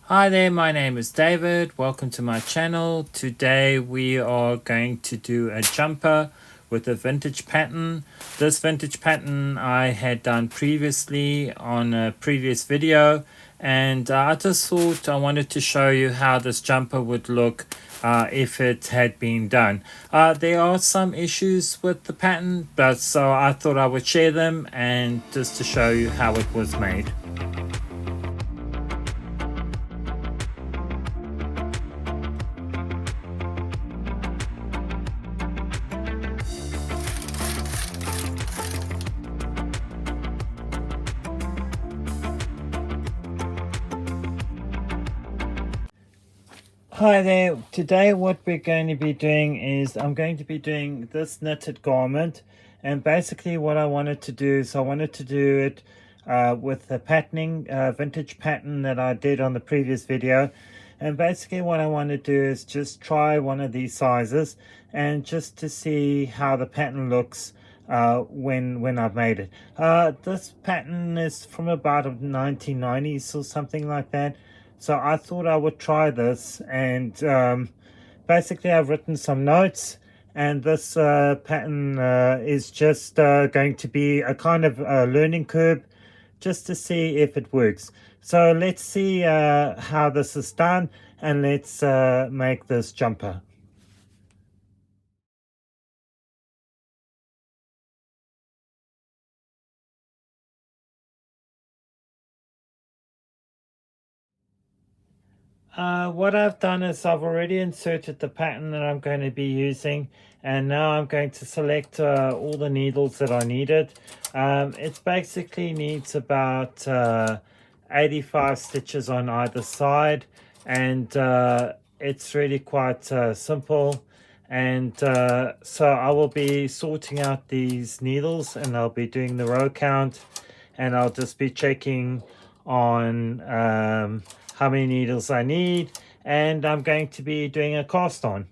Hi there, my name is David. Welcome to my channel. Today we are going to do a jumper with a vintage pattern. This vintage pattern I had done previously on a previous video, and I just thought I wanted to show you how this jumper would look if it had been done. There are some issues with the pattern, but so I thought I would share them and just to show you how it was made. Hi there. Today what we're going to be doing is I'm going to be doing this knitted garment, and basically what I wanted to do is I wanted to do it with the patterning vintage pattern that I did on the previous video. And basically what I want to do is just try one of these sizes and just to see how the pattern looks when I've made it. This pattern is from about 1990s or something like that. So I thought I would try this, and basically I've written some notes, and this pattern is just going to be a kind of learning curve just to see if it works. So let's see how this is done, and let's make this jumper. What I've done is I've already inserted the pattern that I'm going to be using, and now I'm going to select all the needles that I needed. It basically needs about 85 stitches on either side, and it's really quite simple. And so I will be sorting out these needles, and I'll be doing the row count, and I'll just be checking on how many needles I need, and I'm going to be doing a cast on.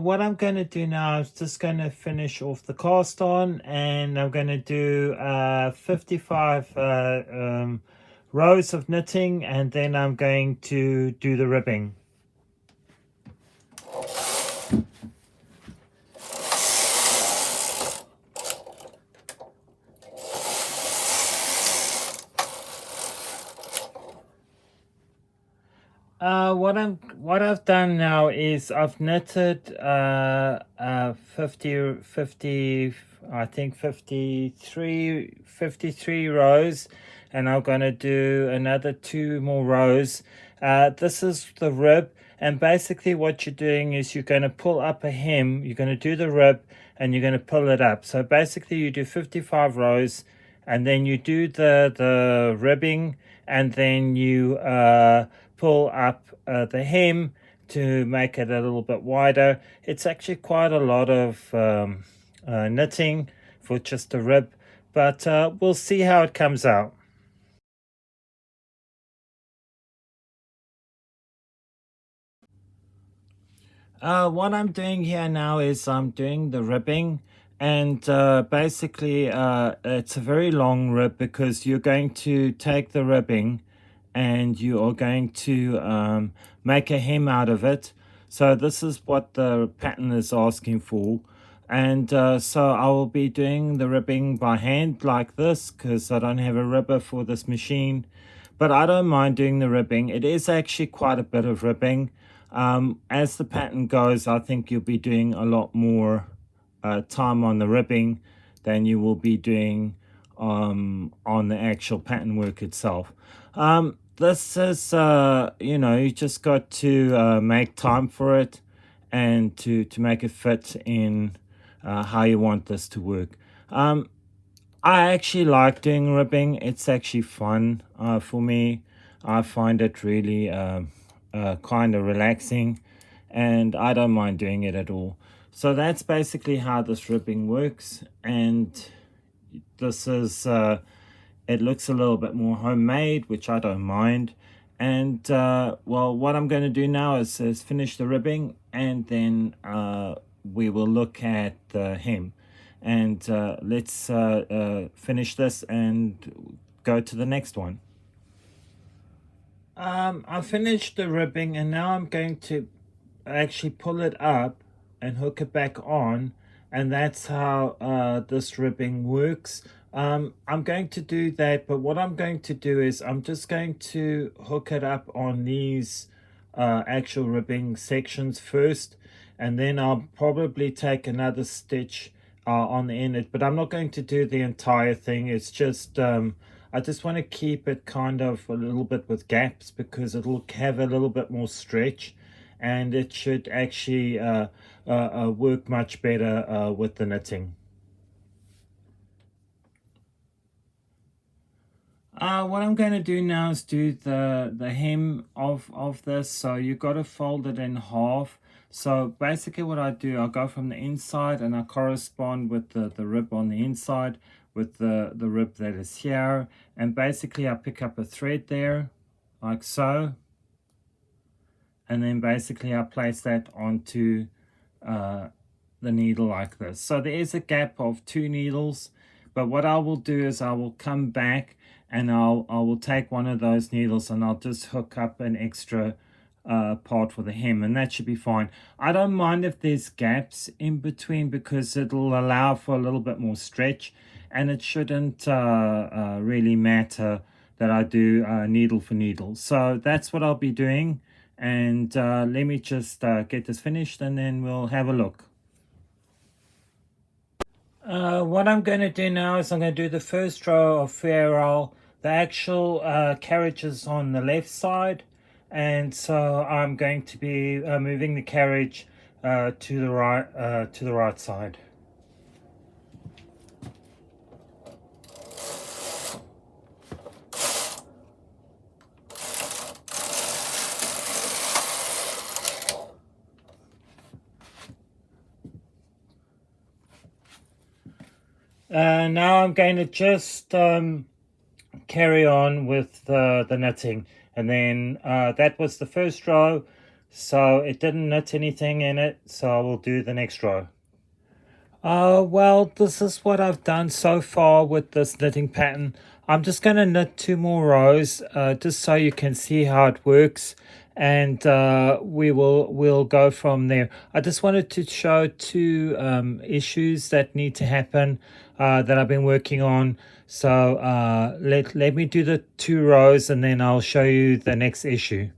What I'm going to do now is just going to finish off the cast on, and I'm going to do 55 rows of knitting, and then I'm going to do the ribbing. What I've done now is I've knitted 50 I think 53 rows, and I'm going to do another 2 more rows. This is the rib, and basically what you're doing is you're going to pull up a hem, you're going to do the rib, and you're going to pull it up. So basically you do 55 rows, and then you do the ribbing, and then you pull up the hem to make it a little bit wider. It's actually quite a lot of knitting for just a rib, but we'll see how it comes out. What I'm doing here now is I'm doing the ribbing, and basically it's a very long rib because you're going to take the ribbing and you are going to make a hem out of it. So this is what the pattern is asking for. And so I will be doing the ribbing by hand like this because I don't have a ribber for this machine. But I don't mind doing the ribbing. It is actually quite a bit of ribbing. As the pattern goes, I think you'll be doing a lot more time on the ribbing than you will be doing on the actual pattern work itself. This is, you just got to make time for it and to make it fit in how you want this to work. I actually like doing ribbing. It's actually fun for me. I find it really kind of relaxing, and I don't mind doing it at all. So that's basically how this ribbing works, and this is it looks a little bit more homemade, which I don't mind. And well, what I'm going to do now is finish the ribbing, and then we will look at the hem. And let's finish this and go to the next one. I finished the ribbing, and now I'm going to actually pull it up and hook it back on, and that's how this ribbing works. I'm going to do that, but what I'm going to do is I'm just going to hook it up on these actual ribbing sections first, and then I'll probably take another stitch on the end, but I'm not going to do the entire thing. It's just I just want to keep it kind of a little bit with gaps, because it'll have a little bit more stretch, and it should actually work much better with the knitting. What I'm going to do now is do the hem of this. So you've got to fold it in half. So basically what I do, I'll go from the inside and I correspond with the rib on the inside with the rib that is here. And basically I pick up a thread there, like so. And then basically I place that onto the needle like this. So there is a gap of 2 needles. But what I will do is I will come back and I will take one of those needles and I'll just hook up an extra part for the hem, and that should be fine. I don't mind if there's gaps in between, because it'll allow for a little bit more stretch, and it shouldn't really matter that I do needle for needle. So that's what I'll be doing, and let me just get this finished and then we'll have a look. What I'm going to do now is I'm going to do the first row of ferrule. The actual carriage is on the left side, and so I'm going to be moving the carriage to the right side. Now I'm going to just carry on with the knitting, and then that was the first row, so it didn't knit anything in it, so I will do the next row. Well, this is what I've done so far with this knitting pattern. I'm just going to knit 2 more rows just so you can see how it works, and we'll go from there. I just wanted to show 2 issues that need to happen that I've been working on. So let me do the 2 rows and then I'll show you the next issue.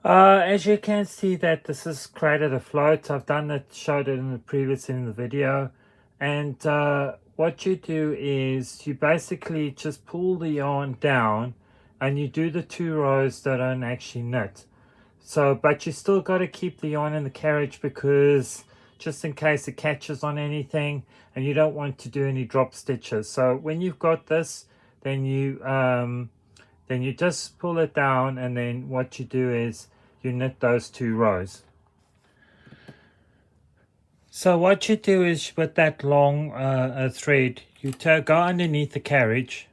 As you can see that this has created a float. I've done it, showed it in the video. And what you do is you basically just pull the yarn down and you do the 2 rows that don't actually knit. So, but you still got to keep the yarn in the carriage, because just in case it catches on anything, and you don't want to do any drop stitches. So when you've got this, then you just pull it down, and then what you do is you knit those 2 rows. So what you do is, with that long thread, you go underneath the carriage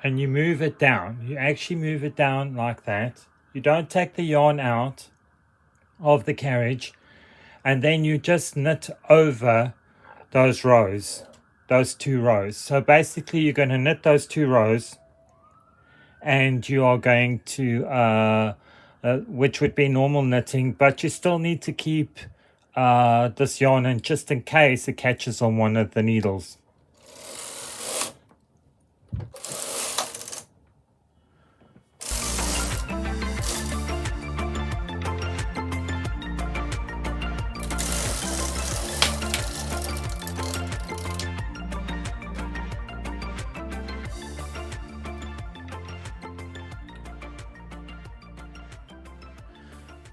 and you move it down. You actually move it down like that. You don't take the yarn out of the carriage, and then you just knit over those rows, those 2 rows. So basically you're going to knit those 2 rows, and you are going to which would be normal knitting, but you still need to keep this yarn in just in case it catches on one of the needles.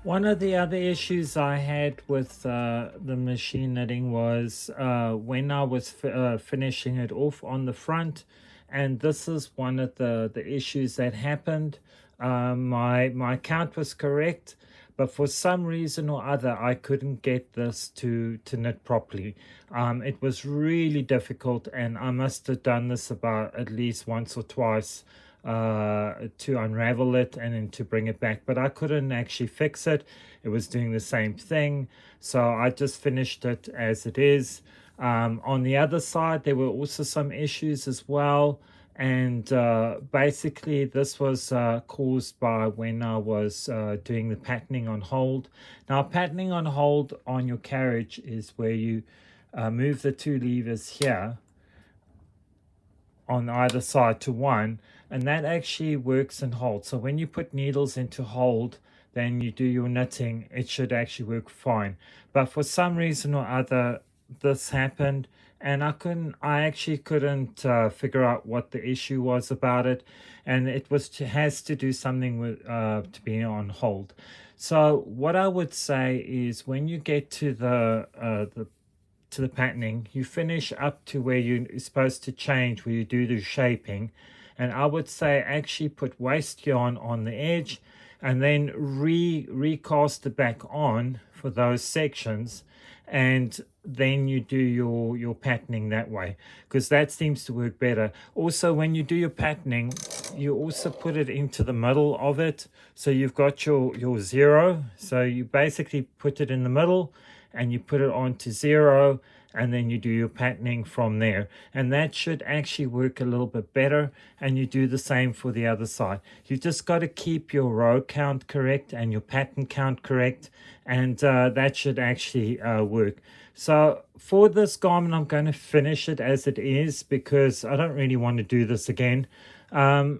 One of the other issues I had with the machine knitting was when I was finishing it off on the front, and this is one of the issues that happened. My count was correct, but for some reason or other, I couldn't get this to knit properly. It was really difficult, and I must have done this about at least once or twice to unravel it and then to bring it back, but I couldn't actually fix it. It was doing the same thing, so I just finished it as it is. On the other side, there were also some issues as well, and basically this was caused by when I was doing the patterning on hold. Now, patterning on hold on your carriage is where you move the two levers here on either side to one, and that actually works in hold. So when you put needles into hold, then you do your knitting, it should actually work fine. But for some reason or other, this happened, and I actually couldn't figure out what the issue was about it, and it has to do something with to be on hold. So what I would say is when you get to the patterning, you finish up to where you're supposed to change, where you do the shaping, and I would say actually put waste yarn on the edge and then recast it back on for those sections, and then you do your patterning that way, because that seems to work better. Also, when you do your patterning, you also put it into the middle of it, so you've got your zero, so you basically put it in the middle and you put it onto zero, and then you do your patterning from there, and that should actually work a little bit better. And you do the same for the other side. You just got to keep your row count correct and your pattern count correct, and that should actually work. So for this garment, I'm going to finish it as it is because I don't really want to do this again, and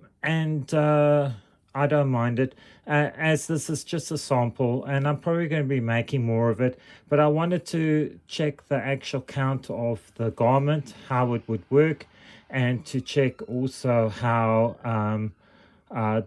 I don't mind it, as this is just a sample, and I'm probably going to be making more of it, but I wanted to check the actual count of the garment, how it would work, and to check also how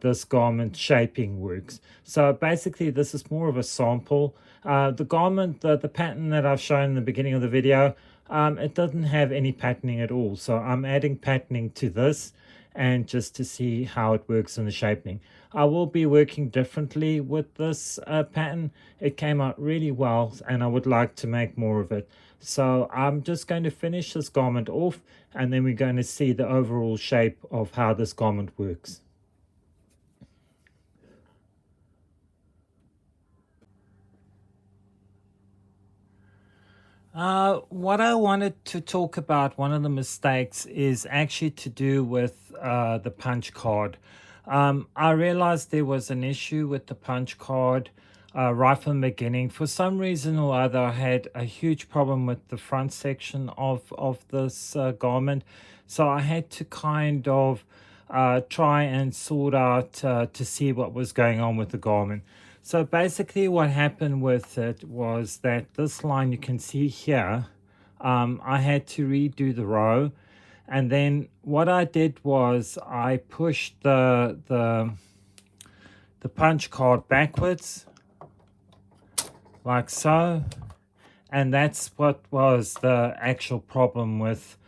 this garment shaping works. So basically this is more of a sample. The garment, the pattern that I've shown in the beginning of the video, it doesn't have any patterning at all, so I'm adding patterning to this, and just to see how it works in the shaping. I will be working differently with this pattern. It came out really well, and I would like to make more of it. So I'm just going to finish this garment off, and then we're going to see the overall shape of how this garment works. What I wanted to talk about, one of the mistakes, is actually to do with the punch card. I realized there was an issue with the punch card right from the beginning. For some reason or other, I had a huge problem with the front section of this garment. So I had to kind of try and sort out to see what was going on with the garment. So basically what happened with it was that this line you can see here, I had to redo the row, and then what I did was I pushed the punch card backwards like so, and that's what was the actual problem with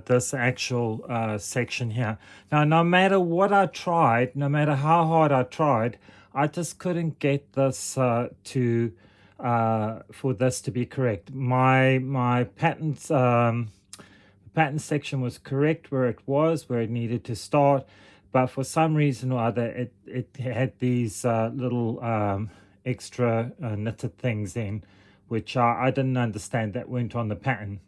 this actual section here. Now, no matter what I tried, no matter how hard I tried, I just couldn't get this for this to be correct. My patterns pattern section was correct where it needed to start, but for some reason or other it had these little extra knitted things in, which I didn't understand, that weren't on the pattern.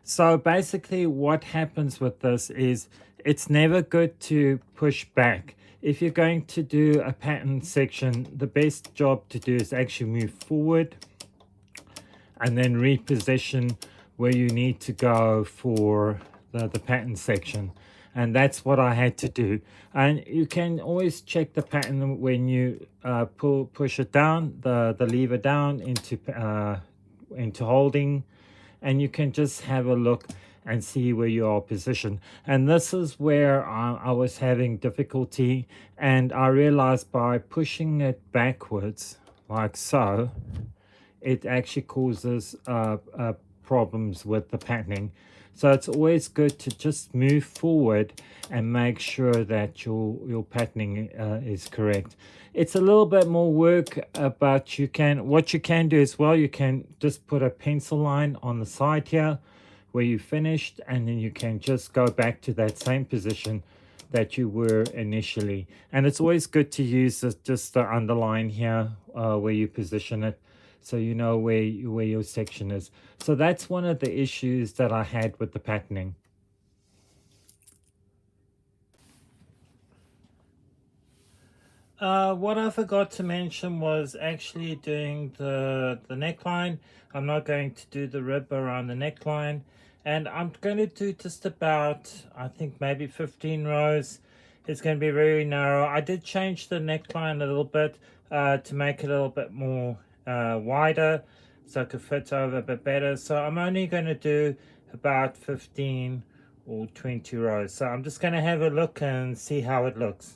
So basically what happens with this is it's never good to push back. If you're going to do a pattern section, the best job to do is actually move forward and then reposition where you need to go for the pattern section. And that's what I had to do. And you can always check the pattern when you push it down, the lever down into holding, and you can just have a look. and see where you are positioned. And this is where I was having difficulty, and I realized by pushing it backwards like so, it actually causes problems with the patterning. So it's always good to just move forward and make sure that your patterning is correct. It's a little bit more work, but what you can do as well, you can just put a pencil line on the side here where you finished, and then you can just go back to that same position that you were initially. And it's always good to use just the underline here where you position it, so you know where your section is. So that's one of the issues that I had with the patterning. What I forgot to mention was actually doing the neckline. I'm not going to do the rib around the neckline, and I'm going to do just about, I think, maybe 15 rows. It's going to be very narrow. I did change the neckline a little bit to make it a little bit more wider, so it could fit over a bit better. So I'm only going to do about 15 or 20 rows. So I'm just going to have a look and see how it looks.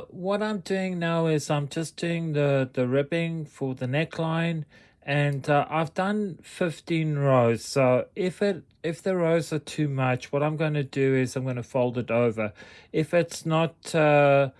What I'm doing now is I'm just doing the ribbing for the neckline, and I've done 15 rows. So if the rows are too much, what I'm going to do is I'm going to fold it over. If it's not too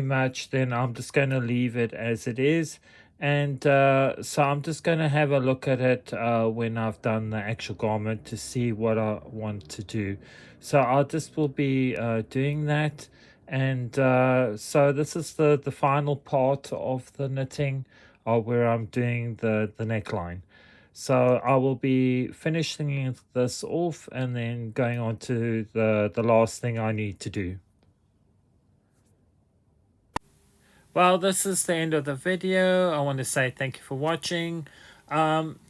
much, then I'm just going to leave it as it is. And so I'm just going to have a look at it when I've done the actual garment to see what I want to do. So I just will be doing that. And so this is the final part of the knitting, where I'm doing the neckline. So I will be finishing this off and then going on to the last thing I need to do. Well, this is the end of the video. I want to say thank you for watching.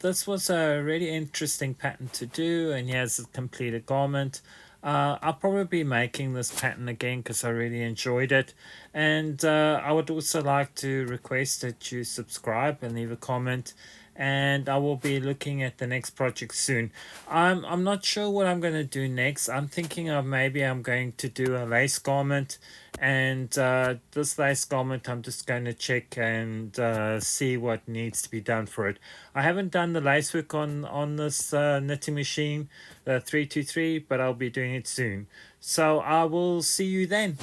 This was a really interesting pattern to do, and here's a completed garment. I'll probably be making this pattern again because I really enjoyed it. And I would also like to request that you subscribe and leave a comment. And I will be looking at the next project soon. I'm not sure what I'm going to do next. I'm thinking of maybe I'm going to do a lace garment. And this lace garment, I'm just going to check and see what needs to be done for it. I haven't done the lace work on this knitting machine, the 323, but I'll be doing it soon. So I will see you then.